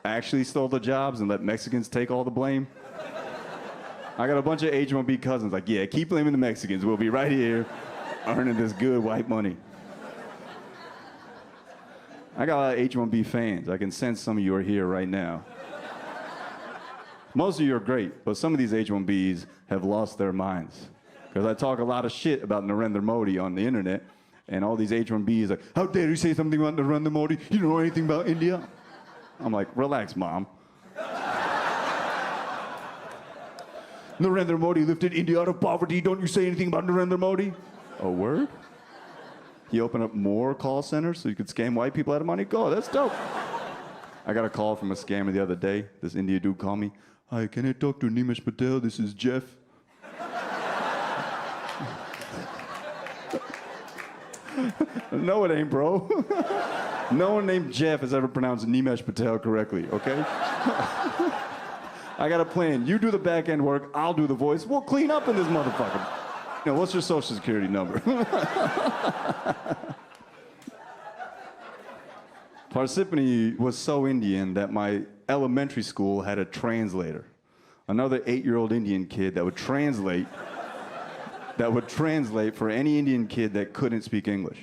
actually stole the jobs and let Mexicans take all the blame. I got a bunch of H-1B cousins like, yeah, keep blaming the Mexicans. We'll be right here earning this good white money. I got a lot of H-1B fans. I can sense some of you are here right now. Most of you are great, but some of these H-1Bs have lost their minds. Because I talk a lot of shit about Narendra Modi on the internet, and all these H-1Bs are like, how dare you say something about Narendra Modi? You don't know anything about India? I'm like, relax, Mom. Narendra Modi lifted India out of poverty. Don't you say anything about Narendra Modi? A word? He opened up more call centers so you could scam white people out of money? Go, that's dope. I got a call from a scammer the other day. This India dude called me. Hi, can I talk to Nimesh Patel? This is Jeff. No, it ain't, bro. No one named Jeff has ever pronounced Nimesh Patel correctly, okay? I got a plan. You do the back end work, I'll do the voice. We'll clean up in this motherfucker. You know, what's your social security number? Parsippany was so Indian that my elementary school had a translator. Another 8-year-old Indian kid that would translate for any Indian kid that couldn't speak English.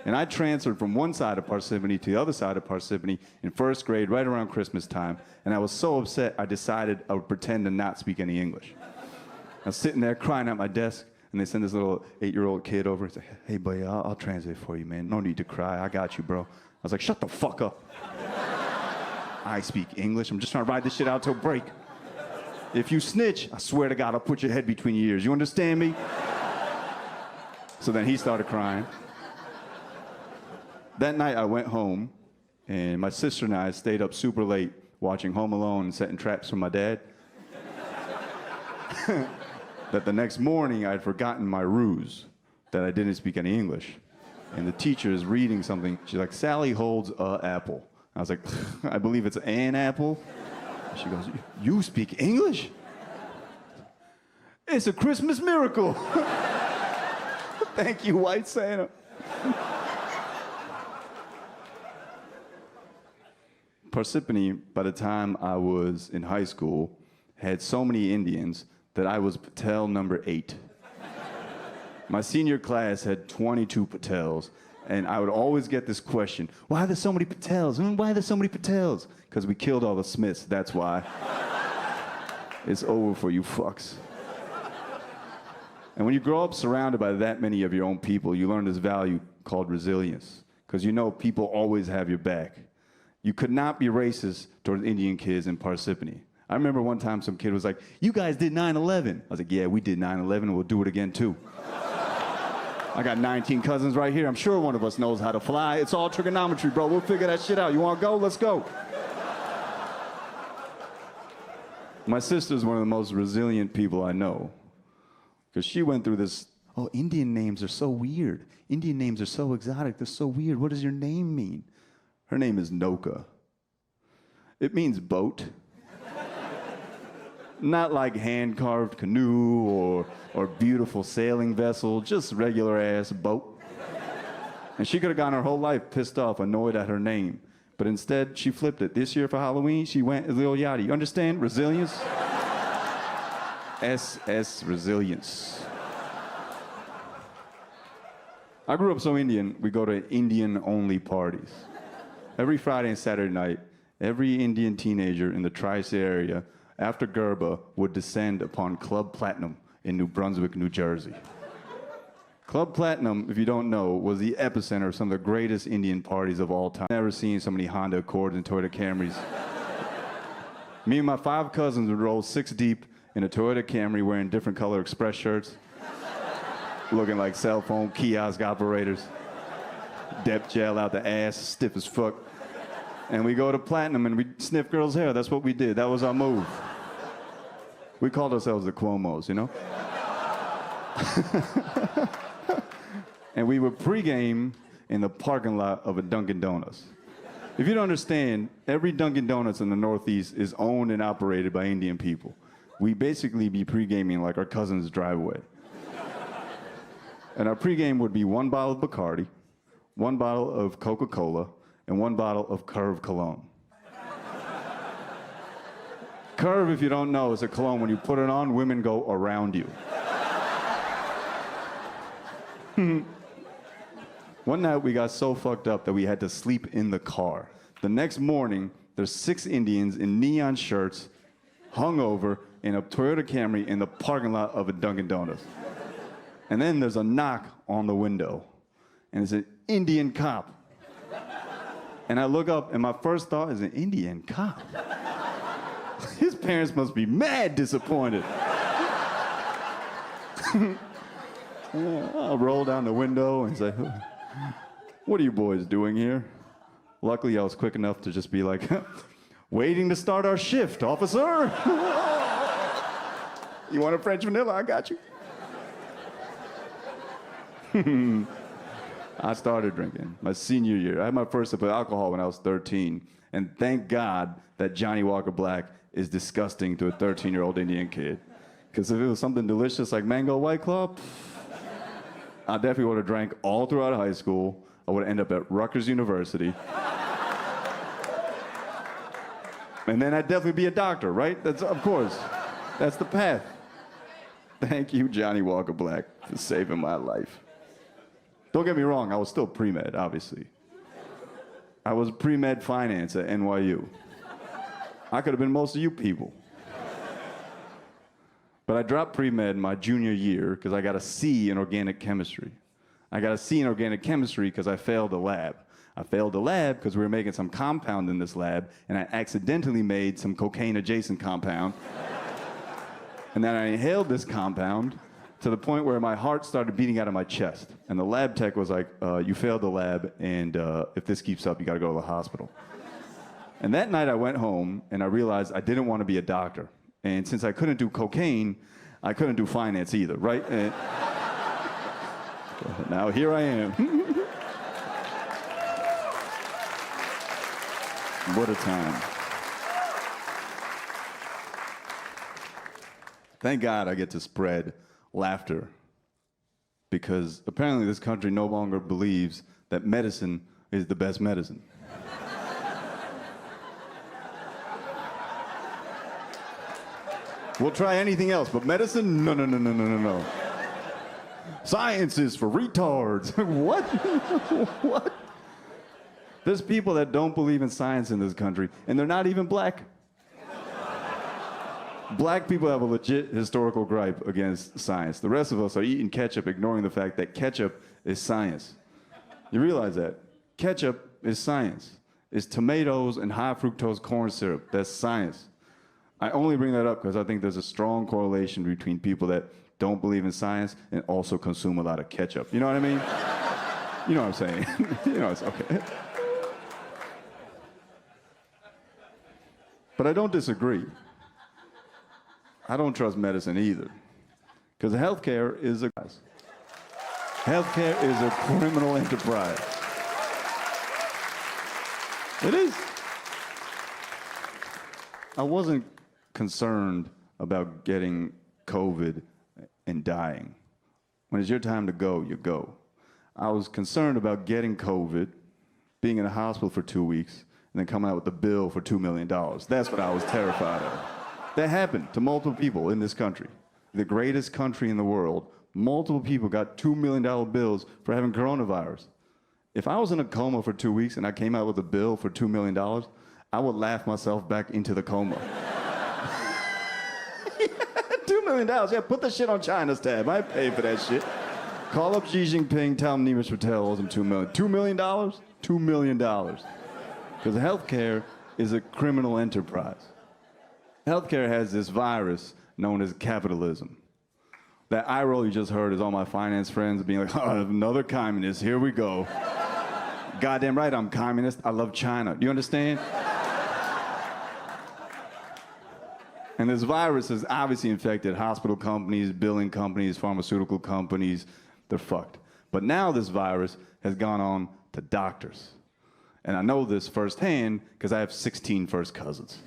And I transferred from one side of Parsippany to the other side of Parsippany in first grade, right around Christmas time. And I was so upset, I decided I would pretend to not speak any English. I was sitting there crying at my desk, and they send this little 8-year-old kid over and say, hey, buddy, I'll translate for you, man. No need to cry. I got you, bro. I was like, shut the fuck up. I speak English. I'm just trying to ride this shit out till break. If you snitch, I swear to God, I'll put your head between your ears. You understand me? So then he started crying. That night I went home, and my sister and I stayed up super late watching Home Alone and setting traps for my dad. That the next morning I had forgotten my ruse, that I didn't speak any English. And the teacher is reading something. She's like, Sally holds a apple. I was like, I believe it's an apple. She goes, you speak English? It's a Christmas miracle. Thank you, White Santa. Parsippany, by the time I was in high school, had so many Indians that I was Patel number 8. My senior class had 22 Patels, and I would always get this question, why are there so many Patels? Why are there so many Patels? Because we killed all the Smiths, that's why. It's over for you fucks. And when you grow up surrounded by that many of your own people, you learn this value called resilience. Because you know people always have your back. You could not be racist towards Indian kids in Parsippany. I remember one time some kid was like, you guys did 9/11. I was like, yeah, we did 9/11 and we'll do it again too. I got 19 cousins right here. I'm sure one of us knows how to fly. It's all trigonometry, bro. We'll figure that shit out. You want to go? Let's go. My sister's one of the most resilient people I know. Because she went through this, oh, Indian names are so weird. Indian names are so exotic. They're so weird. What does your name mean? Her name is Noka. It means boat. Not like hand-carved canoe or beautiful sailing vessel, just regular-ass boat. And she could have gone her whole life pissed off, annoyed at her name. But instead, she flipped it. This year for Halloween, she went as Lil Yachty. You understand? Resilience? SS Resilience. I grew up so Indian, we go to Indian-only parties. Every Friday and Saturday night, every Indian teenager in the tri-state area after Garba would descend upon Club Platinum in New Brunswick, New Jersey. Club Platinum, if you don't know, was the epicenter of some of the greatest Indian parties of all time. I've never seen so many Honda Accords and Toyota Camrys. Me and my 5 cousins would roll 6 deep in a Toyota Camry wearing different color Express shirts, looking like cell phone kiosk operators, dep gel out the ass, stiff as fuck. And we go to Platinum and we sniff girls' hair. That's what we did. That was our move. We called ourselves the Cuomos, you know? And we would pregame in the parking lot of a Dunkin' Donuts. If you don't understand, every Dunkin' Donuts in the Northeast is owned and operated by Indian people. We basically be pre-gaming like our cousin's driveway. And our pregame would be 1 bottle of Bacardi, 1 bottle of Coca-Cola, and 1 bottle of Curve Cologne. Curve, if you don't know, is a cologne. When you put it on, women go around you. One night we got so fucked up that we had to sleep in the car. The next morning, there's 6 Indians in neon shirts, hungover, in a Toyota Camry in the parking lot of a Dunkin' Donuts. And then there's a knock on the window, and it's an Indian cop. And I look up, and my first thought is an Indian cop. His parents must be mad disappointed. I'll roll down the window and say, "What are you boys doing here?" Luckily, I was quick enough to just be like, "Waiting to start our shift, officer." "You want a French vanilla? I got you." I started drinking my senior year. I had my first sip of alcohol when I was 13. And thank God that Johnny Walker Black is disgusting to a 13-year-old Indian kid. Because if it was something delicious like Mango White Claw, I definitely would have drank all throughout high school. I would end up at Rutgers University. And then I'd definitely be a doctor, right? That's, of course, that's the path. Thank you, Johnny Walker Black, for saving my life. Don't get me wrong, I was still pre-med, obviously. I was pre-med finance at NYU. I could have been most of you people. But I dropped pre-med my junior year because I got a C in organic chemistry. I got a C in organic chemistry because I failed the lab. I failed the lab because we were making some compound in this lab, and I accidentally made some cocaine-adjacent compound. And then I inhaled this compound to the point where my heart started beating out of my chest. And the lab tech was like, "You failed the lab, and if this keeps up, you gotta go to the hospital." And that night I went home, and I realized I didn't want to be a doctor. And since I couldn't do cocaine, I couldn't do finance either, right? And now here I am. What a time. Thank God I get to spread laughter, because apparently this country no longer believes that medicine is the best medicine. We'll try anything else, but medicine? No, no, no, no, no, no, no. Science is for retards. What? What? There's people that don't believe in science in this country, and they're not even black. Black people have a legit historical gripe against science. The rest of us are eating ketchup, ignoring the fact that ketchup is science. You realize that? Ketchup is science. It's tomatoes and high fructose corn syrup. That's science. I only bring that up because I think there's a strong correlation between people that don't believe in science and also consume a lot of ketchup. You know what I mean? You know what I'm saying? You know, it's okay. But I don't disagree. I don't trust medicine either. Because healthcare is a criminal enterprise. It is. I wasn't concerned about getting COVID and dying. When it's your time to go, you go. I was concerned about getting COVID, being in a hospital for 2 weeks, and then coming out with a bill for $2 million. That's what I was terrified of. That happened to multiple people in this country. The greatest country in the world, multiple people got $2 million bills for having coronavirus. If I was in a coma for 2 weeks and I came out with a bill for $2 million, I would laugh myself back into the coma. $2 million, yeah, put the shit on China's tab. I paid for that shit. Call up Xi Jinping, tell him Nimesh Patel owes him $2 million. $2 million? $2 million. Because healthcare is a criminal enterprise. Healthcare has this virus known as capitalism. That eye roll you just heard is all my finance friends being like, "Oh, another communist, here we go." Goddamn right I'm communist, I love China. You understand? And this virus has obviously infected hospital companies, billing companies, pharmaceutical companies. They're fucked. But now this virus has gone on to doctors. And I know this firsthand because I have 16 first cousins.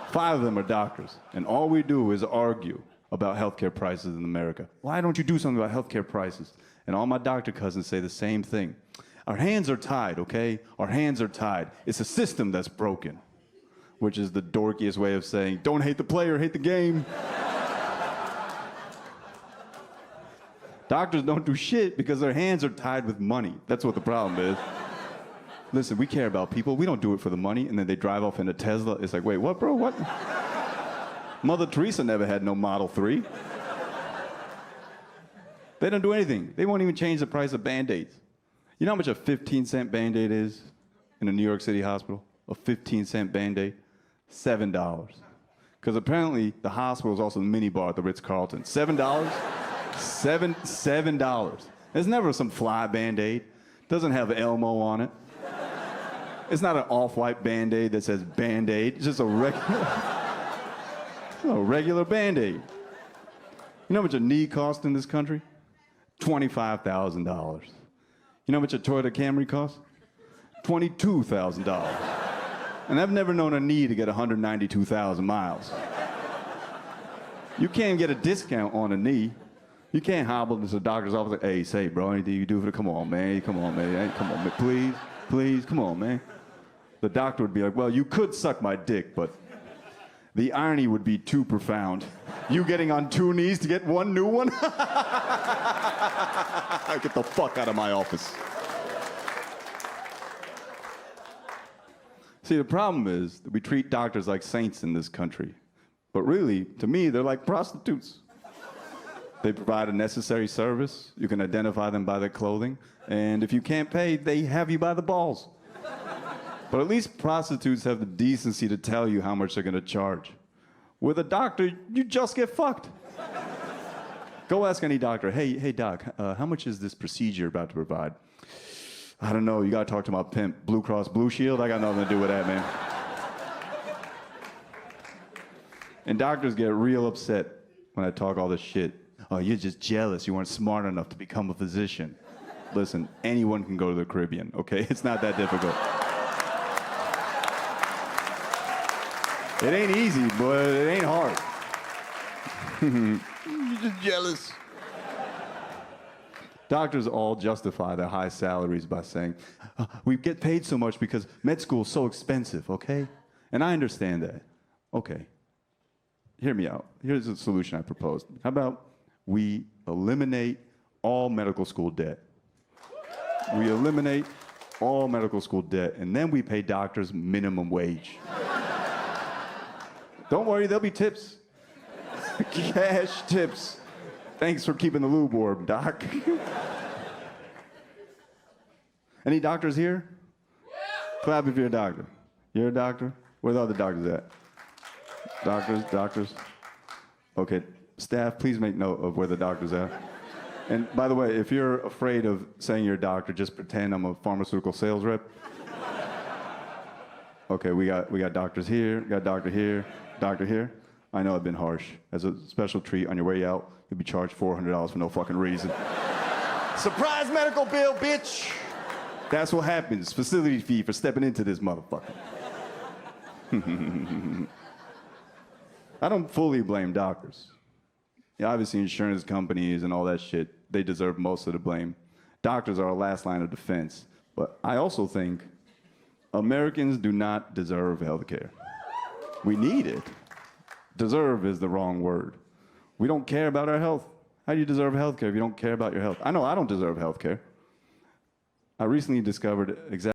5 of them are doctors, and all we do is argue about healthcare prices in America. Why don't you do something about healthcare prices? And all my doctor cousins say the same thing. Our hands are tied, okay? Our hands are tied. It's a system that's broken. which is the dorkiest way of saying, don't hate the player, hate the game. Doctors don't do shit because their hands are tied with money. That's what the problem is. Listen, we care about people. We don't do it for the money. And then they drive off in a Tesla. It's like, wait, what, bro? What? Mother Teresa never had no Model 3. They don't do anything. They won't even change the price of Band-Aids. You know how much a 15-cent Band-Aid is in a New York City hospital? A 15-cent Band-Aid? $7. Because apparently the hospital is also the mini bar at the Ritz-Carlton. $7? $7. There's never some fly Band-Aid. Doesn't have Elmo on it. It's not an off-white Band-Aid that says Band-Aid. It's just a regular Band-Aid. You know how much a knee costs in this country? $25,000. You know how much a Toyota Camry costs? $22,000. And I've never known a knee to get 192,000 miles. You can't get a discount on a knee. You can't hobble into the doctor's office like, hey, say, bro, anything you do for the, come on, man, come on, man, please, please, come on, man. The doctor would be like, well, you could suck my dick, but the irony would be too profound. You getting on 2 knees to get one new one? Get the fuck out of my office. See, the problem is that we treat doctors like saints in this country. But really, to me, they're like prostitutes. They provide a necessary service. You can identify them by their clothing. And if you can't pay, they have you by the balls. But at least prostitutes have the decency to tell you how much they're gonna charge. With a doctor, you just get fucked. Go ask any doctor, hey doc, how much is this procedure about to provide? I don't know, you gotta talk to my pimp. Blue Cross Blue Shield, I got nothing to do with that, man. And doctors get real upset when I talk all this shit. Oh, you're just jealous, you weren't smart enough to become a physician. Listen, anyone can go to the Caribbean, okay? It's not that difficult. It ain't easy, but it ain't hard. You're just jealous. Doctors all justify their high salaries by saying, we get paid so much because med school is so expensive, okay? And I understand that. Okay. Hear me out. Here's a solution I proposed. How about we eliminate all medical school debt? We eliminate all medical school debt, and then we pay doctors minimum wage. Don't worry, there'll be tips. Cash tips. Thanks for keeping the lube warm, doc. Any doctors here? Yeah. Clap if you're a doctor. You're a doctor? Where are the other doctors at? Doctors. Okay, staff, please make note of where the doctors are. And by the way, if you're afraid of saying you're a doctor, just pretend I'm a pharmaceutical sales rep. Okay, we got doctors here, got doctor here, doctor here. I know I've been harsh. As a special treat on your way out, you'll be charged $400 for no fucking reason. Surprise medical bill, bitch! That's what happens. Facility fee for stepping into this motherfucker. I don't fully blame doctors. Yeah, obviously insurance companies and all that shit, they deserve most of the blame. Doctors are our last line of defense. But I also think Americans do not deserve health care. We need it. Deserve is the wrong word. We don't care about our health. How do you deserve health care if you don't care about your health? I know I don't deserve health care. I recently discovered exactly